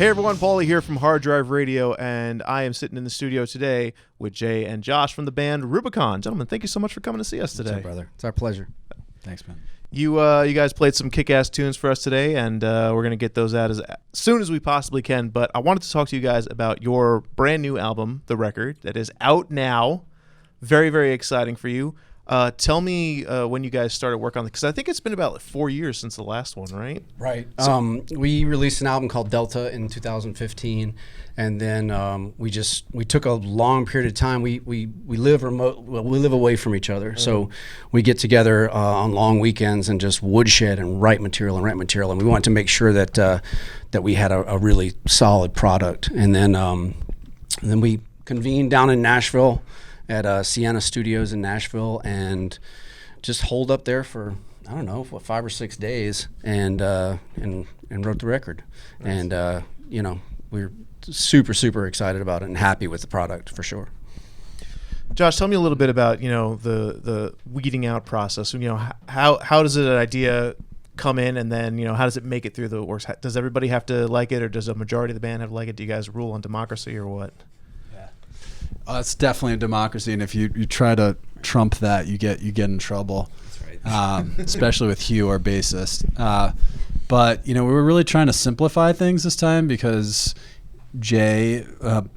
Hey everyone, Paulie here from HardDrive Radio, and I am sitting in the studio today with Jae and Josh from the band Rubikon. Gentlemen, thank you so much for coming to see us today. What's up, brother? It's our pleasure. Thanks, man. You guys played some kick-ass tunes for us today, and we're going to get those out as soon as we possibly can. But I wanted to talk to you guys about your brand new album, The Record, that is out now. Very, very exciting for you. Tell me when you guys started work on it, because I think it's been about 4 years since the last one, right? Right. We released an album called Delta in 2015, and then we took a long period of time. We live remote. Well, we live away from each other, so we get together on long weekends and just woodshed and write material. And we wanted to make sure that that we had a really solid product. And then we convened down in Nashville at Sienna Studios in Nashville, and just holed up there for, I don't know, 5 or 6 days, and wrote the record. Nice. And you know, we're super excited about it and happy with the product for sure. Josh, tell me a little bit about the weeding out process. How does an idea come in, and then how does it make it through the works? Does everybody have to like it, or does a majority of the band have to like it? Do you guys rule on democracy or what? It's definitely a democracy, and if you try to trump that, you get in trouble. That's right. Especially with Hugh, our bassist. But we were really trying to simplify things this time because Jae,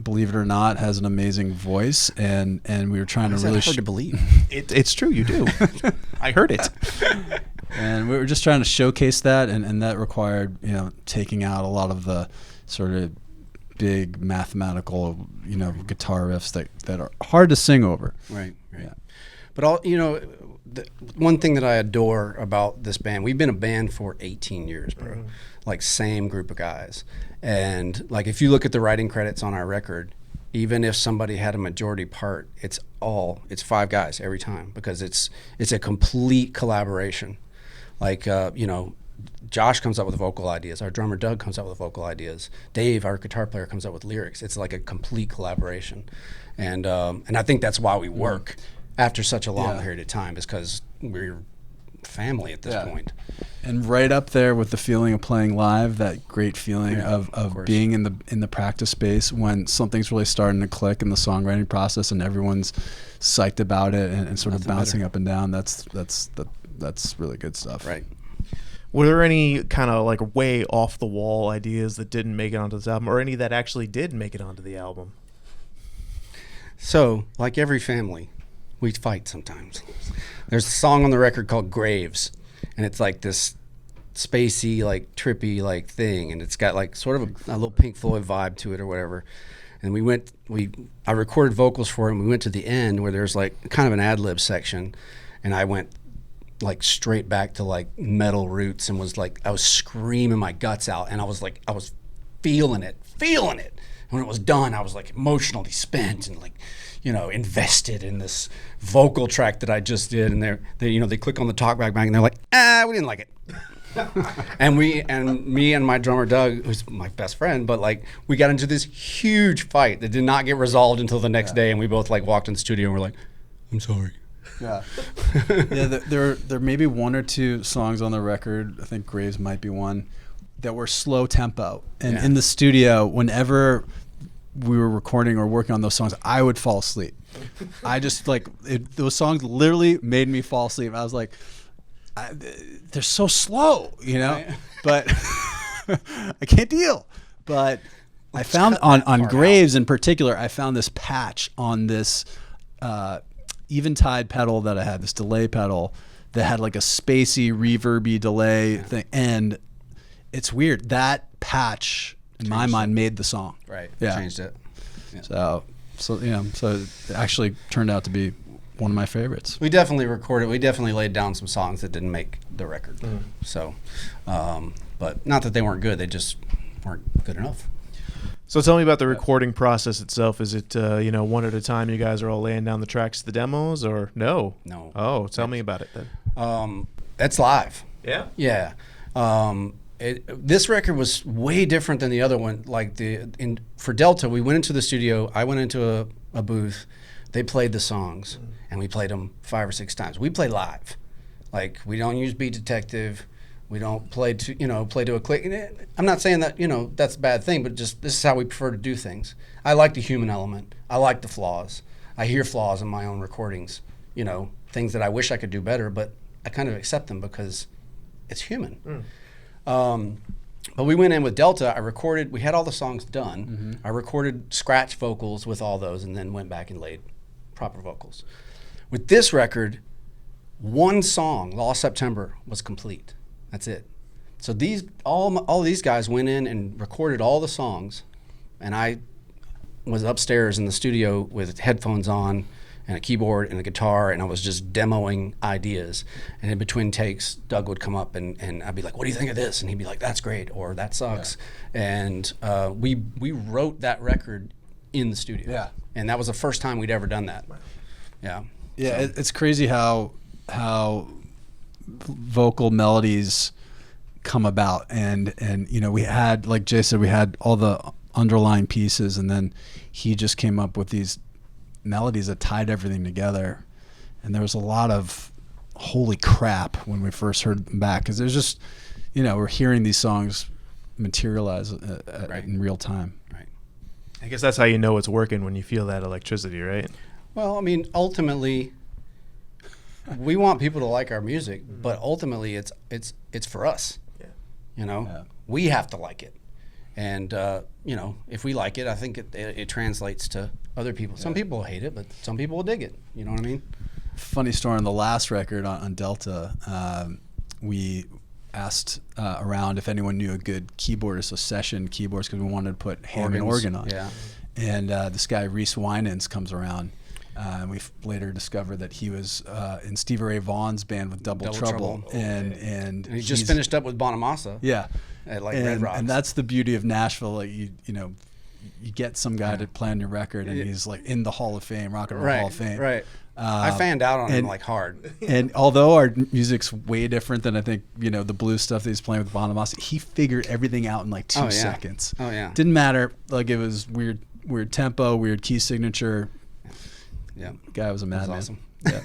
believe it or not, has an amazing voice, and we were trying to really hard to believe. It's true, you do. I heard it. And we were just trying to showcase that, and that required taking out a lot of the sort of big mathematical guitar riffs that are hard to sing over. Right. Yeah. But the one thing that I adore about this band, we've been a band for 18 years, bro. Mm-hmm. Like, same group of guys. And like, if you look at the writing credits on our record, even if somebody had a majority part, it's 5 guys every time, because it's a complete collaboration. Like, Josh comes up with vocal ideas. Our drummer Doug comes up with vocal ideas. Dave, our guitar player, comes up with lyrics. It's like a complete collaboration, and I think that's why we work after such a long period of time, is because we're family at this point. And right up there with the feeling of playing live, that great feeling of being in the practice space when something's really starting to click in the songwriting process and everyone's psyched about it and sort of bouncing up and down. That's really good stuff. Right. Were there any kind of like way off the wall ideas that didn't make it onto this album, or any that actually did make it onto the album? So, like every family, we fight sometimes. There's a song on the record called Graves, and it's like this spacey, like trippy, like thing, and it's got like sort of a little Pink Floyd vibe to it or whatever. And I recorded vocals for it, and we went to the end where there's like kind of an ad-lib section, and I went like straight back to like metal roots, and I was screaming my guts out, and I was feeling it. And when it was done, I was like emotionally spent and like, invested in this vocal track that I just did. And they click on the talkback bang, and they're like, we didn't like it. and me and my drummer Doug, who's my best friend, but like, we got into this huge fight that did not get resolved until the next day, and we both like walked in the studio and we're like, I'm sorry. Yeah. There may be 1 or 2 songs on the record, I think Graves might be one, that were slow tempo. And in the studio, whenever we were recording or working on those songs, I would fall asleep. I just those songs literally made me fall asleep. I was like, they're so slow, Right. But I can't deal. But I found on Graves in particular, I found this patch on this Eventide pedal that I had, this delay pedal that had like a spacey, reverby delay thing, and it's weird. That patch, in my mind, made the song. Right. Yeah. Changed it. Yeah. So it actually turned out to be one of my favorites. We definitely recorded. We definitely laid down some songs that didn't make the record. So, but not that they weren't good. They just weren't good enough. So tell me about the recording process itself. Is it, one at a time, you guys are all laying down the tracks to the demos, or no? No. Oh, tell me about it then. It's live. Yeah? Yeah. This record was way different than the other one. Like for Delta, we went into the studio. I went into a booth. They played the songs, and we played them 5 or 6 times. We play live. Like, we don't use Beat Detective. We don't play to a click. I'm not saying that, that's a bad thing, but just this is how we prefer to do things. I like the human element. I like the flaws. I hear flaws in my own recordings, things that I wish I could do better, but I kind of accept them because it's human. But we went in with Delta. We had all the songs done. Mm-hmm. I recorded scratch vocals with all those and then went back and laid proper vocals. With this record, one song, Lost September, was complete. That's it. So all these guys went in and recorded all the songs, and I was upstairs in the studio with headphones on and a keyboard and a guitar, and I was just demoing ideas. And in between takes, Doug would come up and I'd be like, "What do you think of this?" And he'd be like, "That's great," or "That sucks." Yeah. And we wrote that record in the studio. Yeah. And that was the first time we'd ever done that. Yeah. Yeah, so. It's crazy how vocal melodies come about, and we had, like Jay said, we had all the underlying pieces, and then he just came up with these melodies that tied everything together. And there was a lot of holy crap when we first heard them back, because there's just, we're hearing these songs materialize in real time. Right. I guess that's how you know it's working, when you feel that electricity, right? Well, I mean, ultimately, we want people to like our music, but ultimately it's for us. Yeah. We have to like it. And, if we like it, I think it translates to other people. Some people will hate it, but some people will dig it. You know what I mean? Funny story on the last record on Delta, we asked around if anyone knew a good keyboardist, so session keyboards, because we wanted to put Hammond organ on. Yeah. And this guy, Reese Winans, comes around. And we later discovered that he was in Stevie Ray Vaughan's band with Double Trouble. And he just finished up with Bonamassa. Yeah. At Red Rocks. And that's the beauty of Nashville. Like you get some guy to play on your record, and he's like in the Hall of Fame, Rock and Roll Hall of Fame. Right. I fanned out on him like hard. And although our music's way different than I think the blues stuff that he's playing with Bonamassa, he figured everything out in like 2 seconds. Oh yeah. Didn't matter. Like it was weird tempo, weird key signature. Yeah. The guy was a madman. Awesome. Yeah.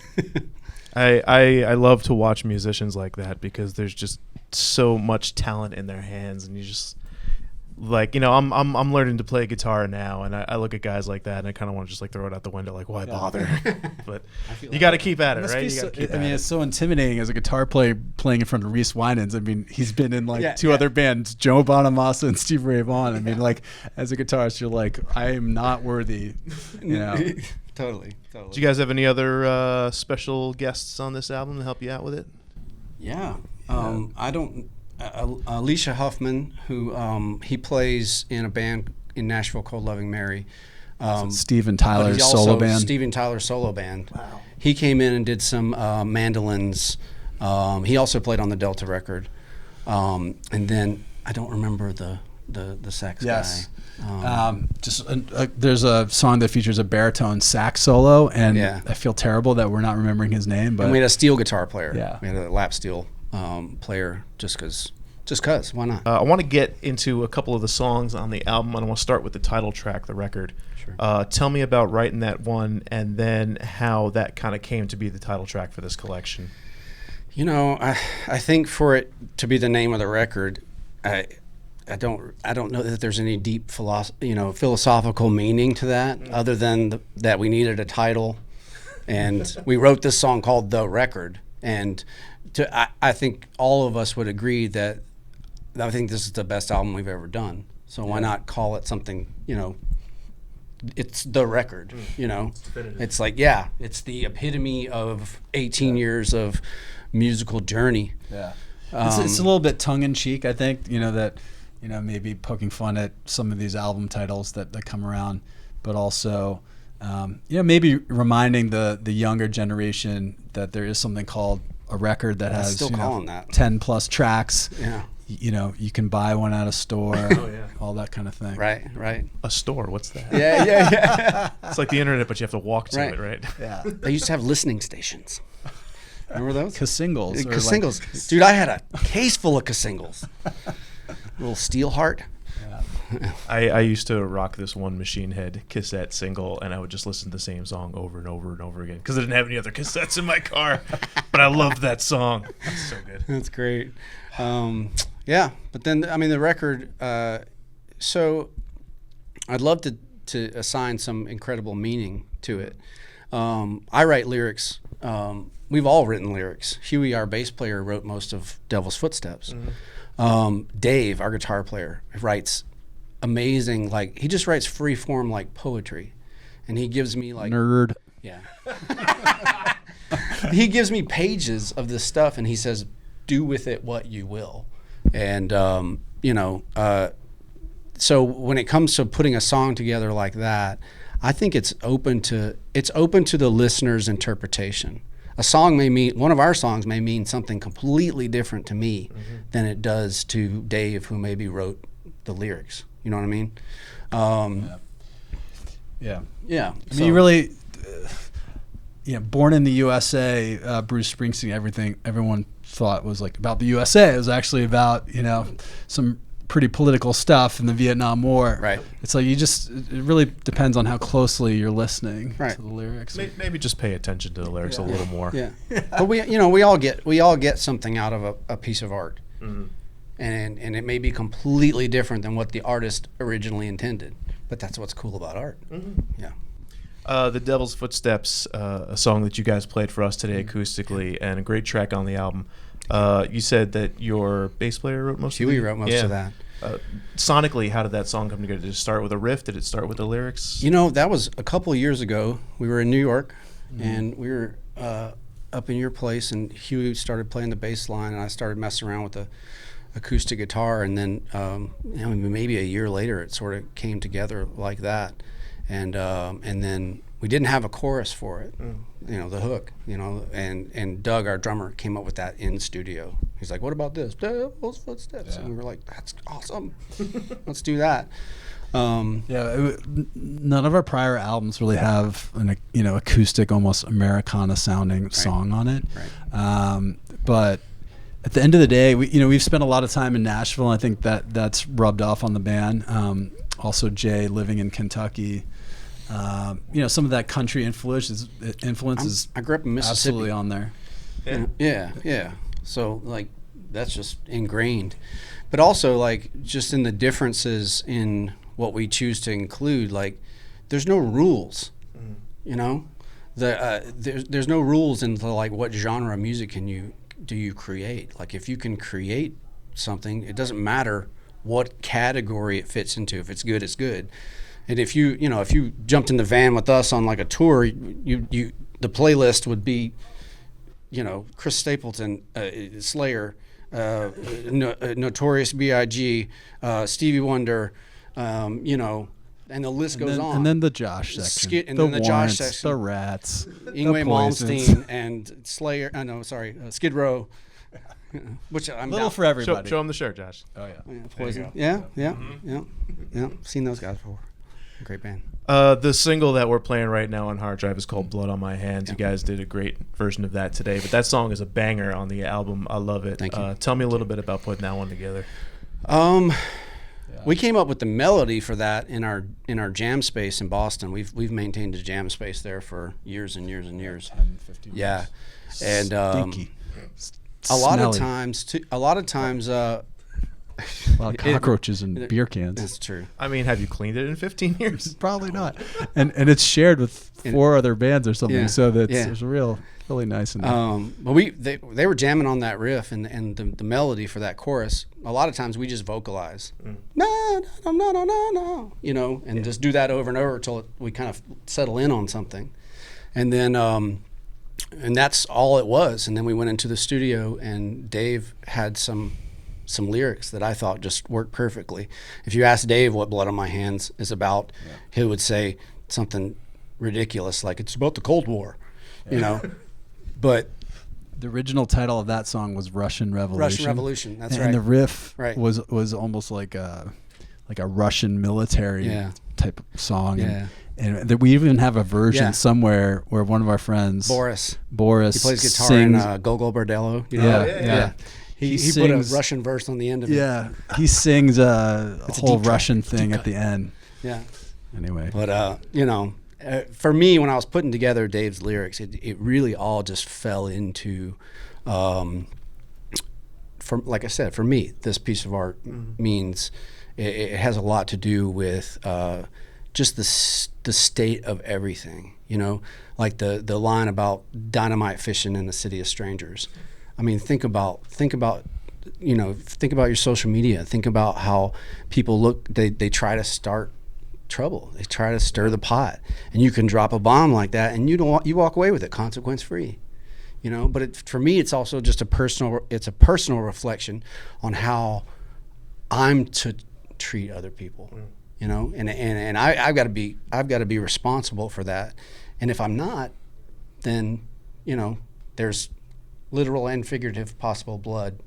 I love to watch musicians like that, because there's just so much talent in their hands, and you just like, I'm learning to play guitar now, and I look at guys like that, and I kind of want to just like throw it out the window, like, why bother? But you got to keep at it, right? It's so intimidating as a guitar player playing in front of Reese Winans. I mean, he's been in like two other bands, Joe Bonamassa and Steve Ray Vaughan. I mean, like as a guitarist, you're like, I am not worthy, Totally. Do you guys have any other special guests on this album to help you out with it? Yeah. I don't. Alicia Huffman, who he plays in a band in Nashville called Loving Mary. Steven Tyler's solo band. Steven Tyler's solo band. Wow. He came in and did some mandolins. He also played on the Delta record. And then I don't remember the sax guy. There's a song that features a baritone sax solo, and I feel terrible that we're not remembering his name. But and we had a steel guitar player. Yeah. We had a lap steel player just cause. Why not? I want to get into a couple of the songs on the album, and I want to start with the title track, The Record. Sure. Tell me about writing that one, and then how that kind of came to be the title track for this collection. I think for it to be the name of the record, I don't know that there's any deep philosophical meaning to that, other than that we needed a title, and we wrote this song called The Record. And I think all of us would agree that I think this is the best album we've ever done. So why not call it something? It's The Record. It's like it's the epitome of 18 years of musical journey. Yeah, it's a little bit tongue in cheek. I think that. Maybe poking fun at some of these album titles that come around, but also, maybe reminding the younger generation that there is something called a record that has 10 plus tracks. Yeah. You can buy one at a store, all that kind of thing. Right. A store, what's that? Yeah. It's like the internet, but you have to walk to it, right? Yeah. They used to have listening stations. Remember those? Casingles. Casingles. Dude, I had a case full of Casingles. Little steel heart. Yeah. I used to rock this one Machine Head cassette single, and I would just listen to the same song over and over and over again because I didn't have any other cassettes in my car. But I loved that song. That's so good. That's great. Yeah, but then I mean the record. So I'd love to assign some incredible meaning to it. I write lyrics. We've all written lyrics. Huey, our bass player, wrote most of Devil's Footsteps. Dave, our guitar player, writes amazing, like he just writes free form like poetry, and he gives me like nerd. Yeah. He gives me pages of this stuff, and he says, "Do with it what you will." And so when it comes to putting a song together like that, I think it's open to the listener's interpretation. One of our songs may mean something completely different to me than it does to Dave, who maybe wrote the lyrics. You know what I mean? Yeah. Yeah. I mean, you really, Born in the USA, Bruce Springsteen, everyone thought was like about the USA. It was actually about, some pretty political stuff in the Vietnam War. Right. It's like it really depends on how closely you're listening right. to the lyrics. Maybe just pay attention to the lyrics a little more. Yeah. But we all get something out of a piece of art. And it may be completely different than what the artist originally intended, but that's what's cool about art. Yeah. The Devil's Footsteps, a song that you guys played for us today acoustically, and a great track on the album. You said that your bass player wrote most Huey of it? wrote most of that. Sonically, how did that song come together? Did it start with a riff? Did it start with the lyrics? That was a couple of years ago. We were in New York, and we were up in your place, and Huey started playing the bass line, and I started messing around with the acoustic guitar, and then maybe a year later it sort of came together like that, and then we didn't have a chorus for it, the hook, and Doug, our drummer, came up with that in studio. He's like, "What about this? Devil's Footsteps?" And we were like, "That's awesome. Let's do that." None of our prior albums really have an acoustic, almost Americana sounding song on it. Right. But at the end of the day, we've spent a lot of time in Nashville, and I think that's rubbed off on the band. Also, Jay living in Kentucky, some of that country influence is I grew up in Mississippi. Absolutely on there. Yeah. So that's just ingrained, but also just in the differences in what we choose to include. There's no rules, there's no rules into what genre of music do you create. If you can create something, it doesn't matter what category it fits into. If it's good, it's good. And if you jumped in the van with us on a tour, the playlist would be, Chris Stapleton, Slayer, Notorious B.I.G., Stevie Wonder, and the list goes on. And then the Josh section, the Josh section, the Rats, Yngwie Malmsteen, and Slayer. Skid Row. Which I'm a little down for everybody. Show them the shirt, Josh. Oh yeah. Poison. Yeah. Seen those guys before. Great band. The single that we're playing right now on hard drive is called "Blood on My Hands." You guys did a great version of that today, but that song is a banger on the album. I love it. Thank you. Tell me a little bit about putting that one together. We came up with the melody for that in our jam space in Boston. We've maintained a jam space there for years and years and years. 10, 15 years. Yeah, and Stinky. a lot of Smelly. times. A lot of cockroaches and beer cans. That's true. I mean, have you cleaned it in 15 years? Probably not. And it's shared with 4 other bands or something, Yeah. so that's Yeah. it's really nice. But they were jamming on that riff and the melody for that chorus. A lot of times we just vocalize, no, and just do that over and over until we kind of settle in on something, and then and that's all it was. And then we went into the studio, and Dave had some lyrics that I thought just worked perfectly. If you ask Dave what Blood on My Hands is about, he would say something ridiculous like it's about the Cold War, But the original title of that song was Russian Revolution. Russian Revolution, that's right. And the riff Right. was almost like a Russian military type of song. Yeah. And we even have a version Yeah. somewhere where one of our friends, Boris, he he plays guitar sings, in Gogol Bordello. Yeah. He put a sings Russian verse on the end of it. Yeah, he sings a It's a whole deep cut. Russian thing Deep at the end. Yeah. Anyway, But for me, when I was putting together Dave's lyrics, it really all just fell into, like I said, for me, this piece of art means it has a lot to do with just the state of everything. Like the line about dynamite fishing in a city of strangers. I mean, think about your social media. Think about how people look. They try to start trouble. They try to stir the pot, and you can drop a bomb like that, and you walk away with it, consequence free. But for me, it's also just a personal reflection on how I'm to treat other people. And I've got to be responsible for that. And if I'm not, then there's literal and figurative possible blood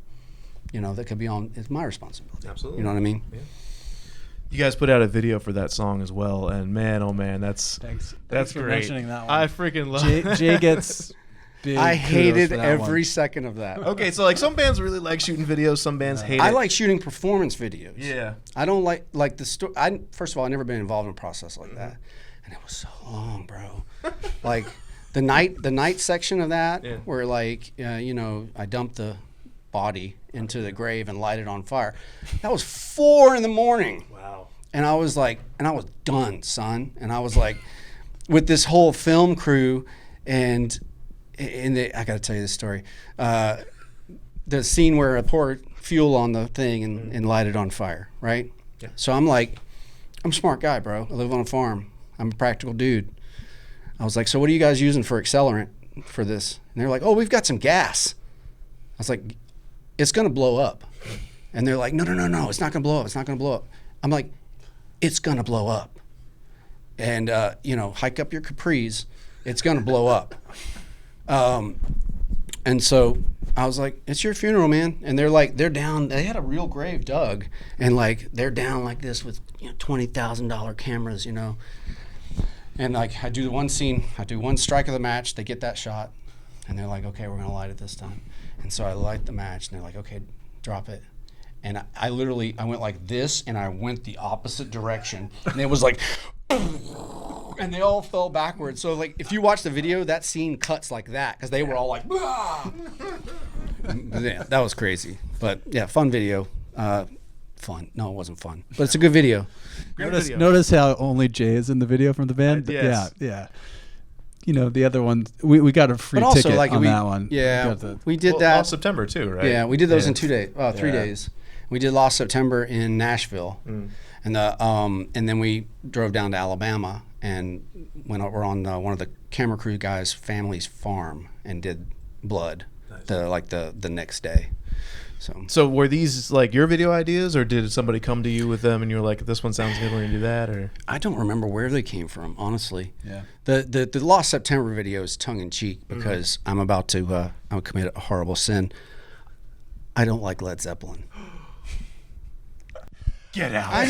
that could be on. It's my responsibility. Absolutely. You know what I mean? Yeah. You guys put out a video for that song as well, and man, oh man, that's Thanks for great. mentioning that one. I freaking love Jay gets big I kudos hated for that every one. second of that. Okay, so like some bands really like shooting videos, some bands hate it. I like shooting performance videos. Yeah. I don't like the story. First of all, I've never been involved in a process like that, and it was so long, bro. Like the night section of that, where like I dumped the body into the grave and light it on fire. That was 4 a.m. Wow. And I was done, son. And I was like, with this whole film crew, and I got to tell you this story. The scene where I poured fuel on the thing and light it on fire, right? Yeah. So I'm like, I'm a smart guy, bro. I live on a farm. I'm a practical dude. I was like, so what are you guys using for accelerant for this? And they're like, oh, we've got some gas. I was like, it's going to blow up. And they're like, no, it's not going to blow up. It's not going to blow up. I'm like, it's going to blow up. And, hike up your capris. It's going to blow up. And so I was like, it's your funeral, man. And they're down. They had a real grave dug. And like, they're down like this with $20,000 cameras, And like, I do the one scene, I do one strike of the match. They get that shot. And they're like, okay, we're going to light it this time. And so I light the match, and they're like, okay, drop it. And I went like this, and I went the opposite direction. And it was like, and they all fell backwards. So like, if you watch the video, that scene cuts like that, because they were all like, yeah, that was crazy. But yeah, fun video. Fun. No, it wasn't fun. But it's a good video. Notice how only Jay is in the video from the band? Yes. Yeah. The other one, we got a free But also, ticket like, on that one. Yeah, we did that. Last September too, right? Yeah, we did those in 2 days, 3 days. We did Lost September in Nashville, and then we drove down to Alabama and we're on one of the camera crew guys' family's farm and did Blood, the next day. So were these like your video ideas, or did somebody come to you with them and you were like, this one sounds good, we're gonna do that? Or I don't remember where they came from, honestly. Yeah. The Lost September video is tongue in cheek because I'm about to commit a horrible sin. I don't like Led Zeppelin. get out. I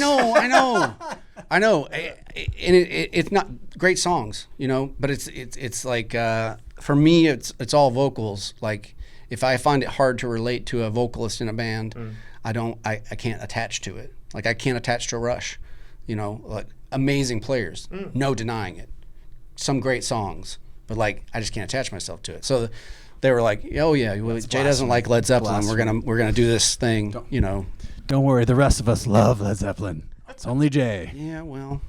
know. And it's not great songs, but it's like for me it's all vocals. Like if I find it hard to relate to a vocalist in a band, I can't attach to it. Like I can't attach to Rush, like amazing players, no denying it. Some great songs, but like I just can't attach myself to it. So they were like, "Oh yeah, Jay doesn't like Led Zeppelin. We're gonna do this thing, Don't worry, the rest of us love Led Zeppelin. It's only Jay. Yeah, well,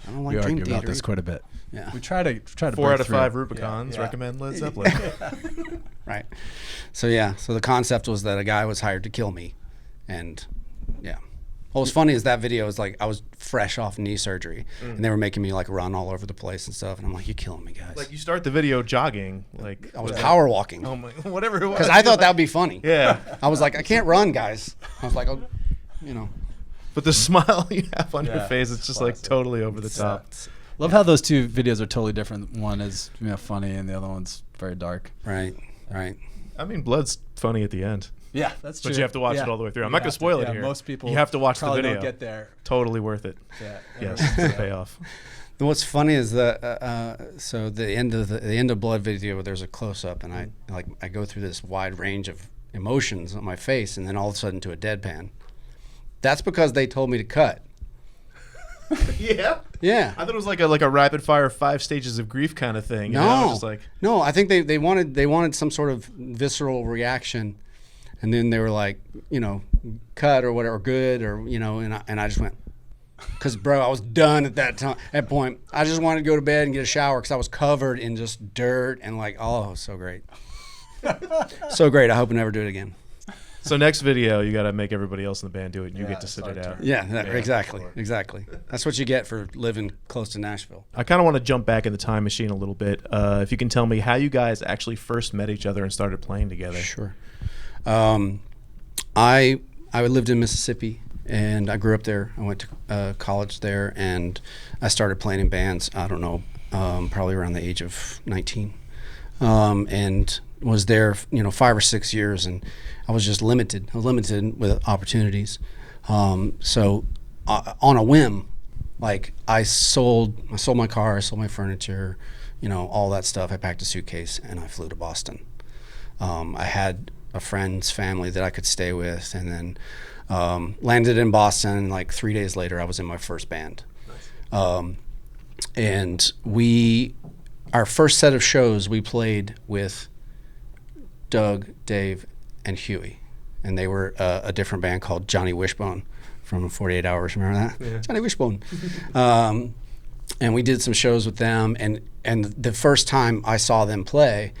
I don't like We Dream argue Theater. about this quite a bit. Yeah. We try to 4 break out of through. 5 Rubicons recommend Led Zeppelin. Right. So the concept was that a guy was hired to kill me, and yeah. What was funny is that video was like I was fresh off knee surgery, and they were making me like run all over the place and stuff, and I'm like, "You're killing me, guys." Like you start the video jogging, like I was power walking oh my, whatever it was. because I thought that would be funny. Yeah. I was like, I can't run, guys. I was like, oh, But the smile you have on your face, it's just like totally over the top. Love how those two videos are totally different. One is funny, and the other one's very dark. Right. I mean, Blood's funny at the end. Yeah, that's true. But you have to watch it all the way through. I'm not going to spoil it here. Most people you have to watch the probably video. don't get there. Totally worth it. Yeah. Yes, it's a payoff. What's funny is that so the end of Blood video, there's a close up, and I go through this wide range of emotions on my face, and then all of a sudden to a deadpan. That's because they told me to cut. Yeah. Yeah. I thought it was like a rapid fire 5 stages of grief kind of thing. No, You know? Just like, no. I think they wanted some sort of visceral reaction, and then they were like, cut or whatever, good or and I just went, because bro, I was done at that point. I just wanted to go to bed and get a shower because I was covered in just dirt and like, oh, so great, so great. I hope I never do it again. so next video, you got to make everybody else in the band do it, and you get to sit it out. Yeah, exactly. That's what you get for living close to Nashville. I kind of want to jump back in the time machine a little bit. If you can tell me how you guys actually first met each other and started playing together. Sure. I lived in Mississippi, and I grew up there. I went to college there, and I started playing in bands, I don't know, probably around the age of 19, and was there 5 or 6 years, and I was just limited. I was limited with opportunities. So on a whim, like I sold my car, I sold my furniture, all that stuff. I packed a suitcase and I flew to Boston. I had a friend's family that I could stay with, and then landed in Boston. Like 3 days later, I was in my first band. Nice. And our first set of shows, we played with Doug, Dave, and Huey, and they were a different band called Johnny Wishbone from 48 Hours. Remember that? Yeah. Johnny Wishbone. And we did some shows with them, and the first time I saw them play,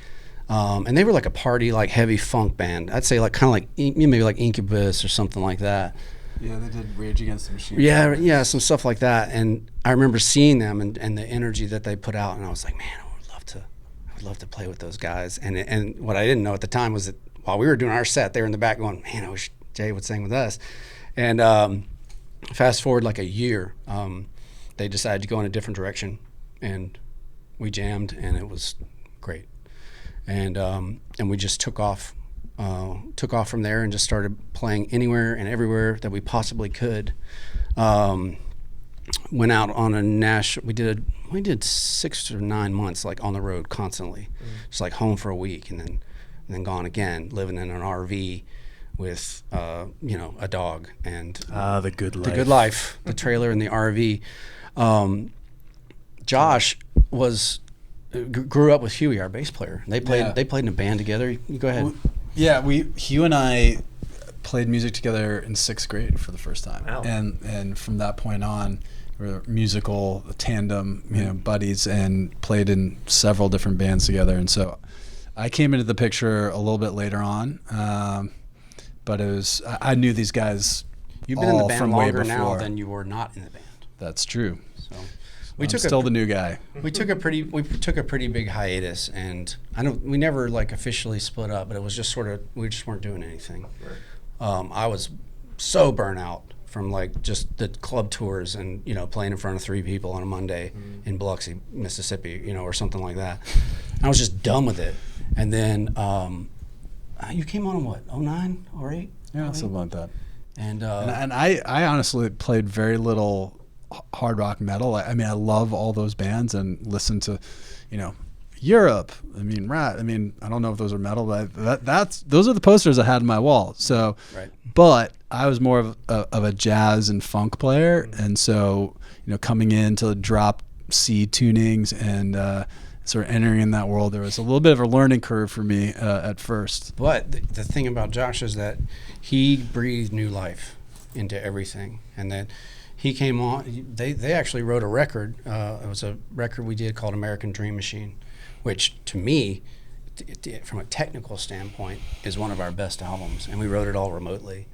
and they were like a party, like heavy funk band. I'd say like kind of like maybe like Incubus or something like that. Yeah, they did Rage Against the Machine. Yeah, some stuff like that. And I remember seeing them and the energy that they put out, and I was like, man, I would love to play with those guys. And what I didn't know at the time was that while we were doing our set, they were in the back going, man, I wish Jay would sing with us. And fast forward like a year, they decided to go in a different direction, and we jammed, and it was great. And we just took off from there and just started playing anywhere and everywhere that we possibly could. Went out on we did 6 or 9 months like on the road constantly, just like home for a week and then gone again, living in an RV with a dog and the good life, the trailer and the RV. Josh grew up with Huey, our bass player. They played in a band together. You go ahead. Hugh and I played music together in 6th grade for the first time. Wow. And from that point on, we were musical tandem, buddies, and played in several different bands together. And so I came into the picture a little bit later on, but I knew these guys. You've been in the band longer now than you were not in the band. That's true. So I'm still the new guy. We took a pretty big hiatus, and we never like officially split up, but it was just sort of, we just weren't doing anything. Right. I was so burnt out from like just the club tours and playing in front of 3 people on a Monday in Biloxi, Mississippi, or something like that. I was just done with it. And then you came on in what, 09 or 08? Yeah, something like that. And I honestly played very little hard rock metal. I mean, I love all those bands and listen to, Europe. I mean, Rat. I mean, I don't know if those are metal, but those are the posters I had on my wall. So, right. But I was more of a jazz and funk player, and so coming into drop C tunings and sort of entering in that world, there was a little bit of a learning curve for me at first. But the thing about Josh is that he breathed new life into everything, and that he came on. They actually wrote a record. It was a record we did called American Dream Machine, which to me, from a technical standpoint, is one of our best albums. And we wrote it all remotely.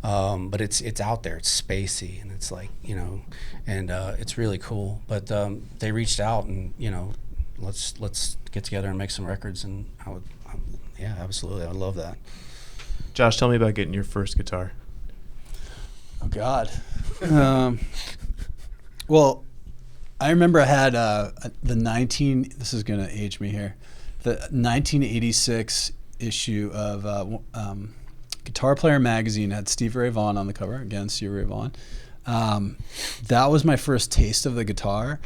But it's out there. It's spacey, and it's like and it's really cool. But they reached out and let's get together and make some records. And yeah, absolutely, I would love that. Josh, tell me about getting your first guitar. Oh God. Well, I remember I had this is going to age me here, the 1986 issue of Guitar Player magazine. Had Stevie Ray Vaughan on the cover. Again, Stevie Ray Vaughan. That was my first taste of the guitar,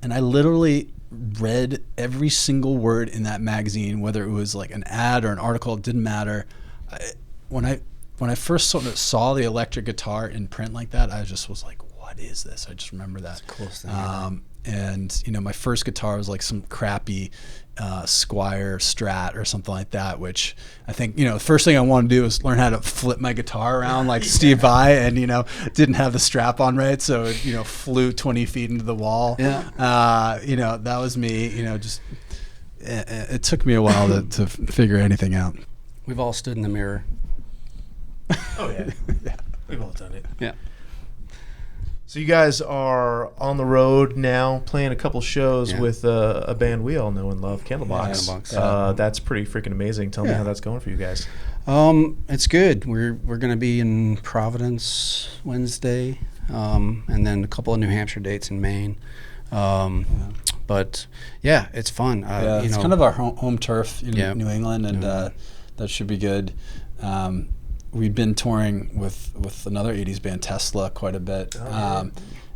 and I literally read every single word in that magazine, whether it was like an ad or an article, it didn't matter. when I first saw the electric guitar in print like that, I just was like, what is this? I just remember that. Coolest thing. And my first guitar was like some crappy Squier Strat or something like that, which I think, the first thing I wanted to do was learn how to flip my guitar around like Steve Vai, and, didn't have the strap on right. So it, flew 20 feet into the wall. Yeah. That was me, just, it took me a while to figure anything out. We've all stood in the mirror. Oh, yeah. Yeah. We've all done it. Yeah. So you guys are on the road now, playing a couple shows with a band we all know and love, Candlebox. Candlebox. That's pretty freaking amazing. Tell me how that's going for you guys. It's good. We're going to be in Providence Wednesday, and then a couple of New Hampshire dates in Maine. But yeah, it's fun. It's kind of our home turf in New England, and that should be good. We've been touring with another 80s band, Tesla, quite a bit.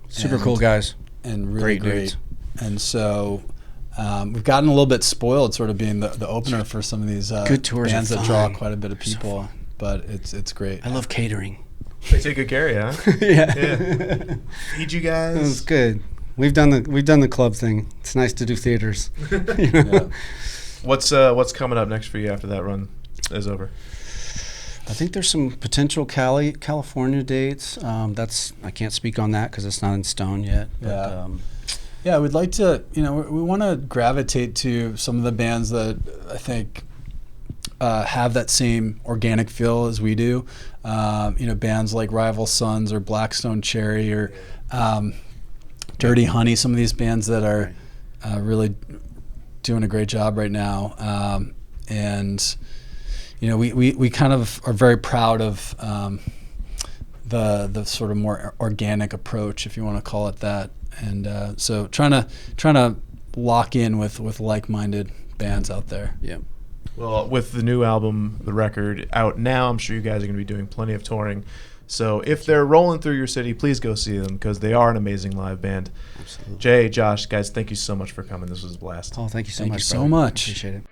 Super cool guys. And really great. Dudes. And so we've gotten a little bit spoiled sort of being the opener for some of these good tours bands that fun. draw quite a bit of people. But it's great. I love catering. They take good care of you, huh? Yeah. Feed you guys. It was good. We've done the club thing. It's nice to do theaters. Yeah. What's coming up next for you after that run is over? I think there's some potential California dates. I can't speak on that because it's not in stone yet. But, we'd like to. We want to gravitate to some of the bands that I think have that same organic feel as we do. Bands like Rival Sons or Blackstone Cherry or Dirty Honey. Some of these bands that are really doing a great job right now, and. We kind of are very proud of the sort of more organic approach, if you want to call it that, and so trying to lock in with like-minded bands out there. Yeah. Well, with the new album, the record out now, I'm sure you guys are going to be doing plenty of touring. So if they're rolling through your city, please go see them because they are an amazing live band. Absolutely. Jay, Josh, guys, thank you so much for coming. This was a blast. Oh, thank you so much. Thank you so much. Appreciate it.